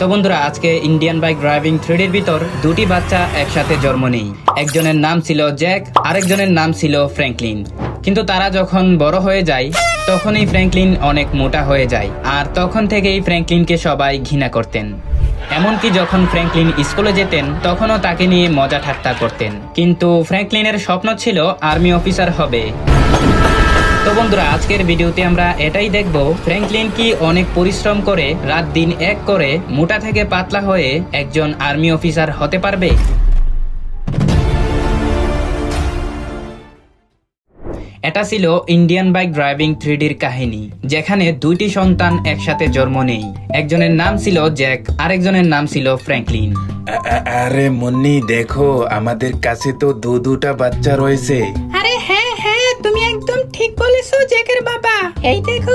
তো বন্ধুরা, আজকে ইন্ডিয়ান বাইক ড্রাইভিং 3Dর ভিতর দুটি বাচ্চা একসাথে জন্ম নেই। একজনের নাম ছিল জ্যাক, আরেকজনের নাম ছিল ফ্র্যাঙ্কলিন। কিন্তু তারা যখন বড় হয়ে যায় তখনই ফ্র্যাঙ্কলিন অনেক মোটা হয়ে যায়, আর তখন থেকেই ফ্র্যাঙ্কলিনকে সবাই ঘৃণা করতেন। এমনকি যখন ফ্র্যাঙ্কলিন স্কুলে যেতেন তখনও তাকে নিয়ে মজা ঠাট্টা করতেন। কিন্তু ফ্র্যাঙ্কলিনের স্বপ্ন ছিল আর্মি অফিসার হবে। তো বন্ধুরা, আজকের ভিডিওতে আমরা এটাই দেখব, ফ্র্যাঙ্কলিন কি অনেক পরিশ্রম করে রাত দিন এক করে মোটা থেকে পাতলা হয়ে একজন আর্মি অফিসার হতে পারবে। এটা ছিল ইন্ডিয়ান বাইক ড্রাইভিং 3Dর কাহিনী, যেখানে দুইটি সন্তান একসাথে জন্ম নেই। একজনের নাম ছিল জ্যাক, আরেকজনের নাম ছিল ফ্র্যাঙ্কলিন। আরে মুন্নি, দেখো আমাদের কাছে তো দুটা বাচ্চা রয়েছে। আরে হ্যাঁ হ্যাঁ, তুমি একদম ঠিক বলেছো জ্যাকের বাবা। এই দেখো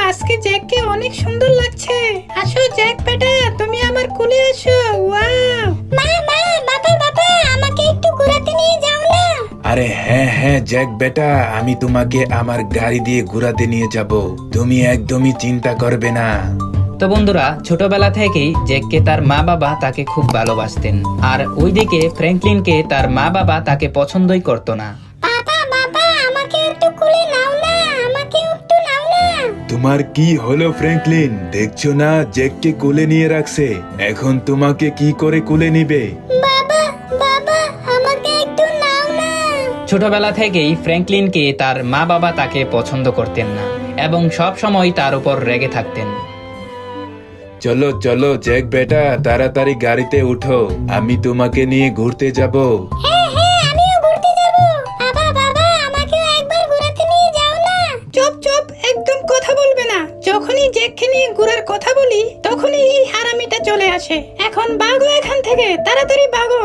আজকে জ্যাককে অনেক সুন্দর লাগছে। আসো জ্যাক বেটা, তুমি আমার কোলে আসো। ওয়াও মা মা, বাবা আমাকে একটু ঘোরাতে নিয়ে যাও না। আরে হ্যাঁ জ্যাক বেটা, আমি তোমাকে আমার গাড়ি দিয়ে ঘোরাতে নিয়ে যাব, তুমি একদমই চিন্তা করবে না। তো বন্ধুরা, ছোটবেলা থেকেই জ্যাককে তার মা বাবা তাকে খুব ভালোবাসতেন, আর ওইদিকে ফ্র্যাঙ্কলিনকে তার মা বাবা তাকে পছন্দই করতো না। বাবা আমাকে একটু কোলে নাও না, আমাকে একটু নাও না। তোমার কি হলো ফ্র্যাঙ্কলিন? দেখছো না জ্যাককে কোলে নিয়ে রাখছে, এখন তোমাকে কি করে কোলে নিবে? বাবা আমাকে একটু নাও না। ছোটবেলা থেকেই ফ্র্যাঙ্কলিনকে তার মা বাবা তাকে পছন্দ করতেন না এবং সব সময় তার উপর রেগে থাকতেন। চলো জ্যাক বেটা, তাড়াতাড়ি গাড়িতে উঠো, আমি তোমাকে নিয়ে ঘুরতে যাব। হ্যাঁ আমিও ঘুরতে যাব। বাবা আমাকেও একবার ঘোরাতে নিয়ে যাও না। চুপ একদম কথা বলবে না। যখনই জ্যাককে নিয়ে ঘোরার কথা বলি তখনই এই হারামিটা চলে আসে। এখন ভাগো এখান থেকে, তাড়াতাড়ি ভাগো।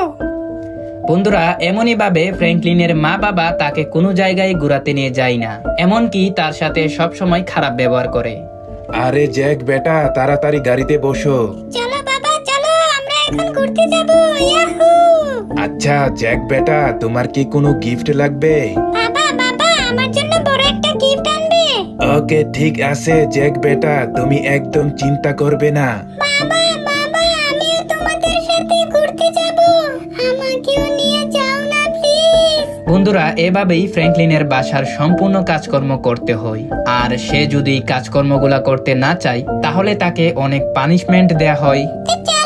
বন্ধুরা, এমনই ভাবে ফ্র্যাঙ্কলিনের মা বাবা তাকে কোনো জায়গায় ঘুরাতে নিয়ে যায় না, এমনকি তার সাথে সব সময় খারাপ ব্যবহার করে। আরে জ্যাক বেটা, তাড়াতাড়ি গাড়িতে বসো। চলো বাবা চলো, আমরা এখন ঘুরতে যাব। ইয়াহু! আচ্ছা জ্যাক বেটা, তোমার কি কোনো গিফট লাগবে? বাবা আমার জন্য বড় একটা গিফট আনবে। ওকে ঠিক আছে জ্যাক বেটা, তুমি একদম চিন্তা করবে না। বাবা আমিও তোমাদের সাথে ঘুরতে যাব, আমাকেও নিয়ে যাও না প্লিজ। বন্ধুরা, এভাবেই ফ্র্যাঙ্কলিনের বাসার সম্পূর্ণ কাজকর্ম করতে হয়, আর সে যদি কাজকর্মগুলা করতে না চায় তাহলে তাকে অনেক পানিশমেন্ট দেয়া হয়। চাচা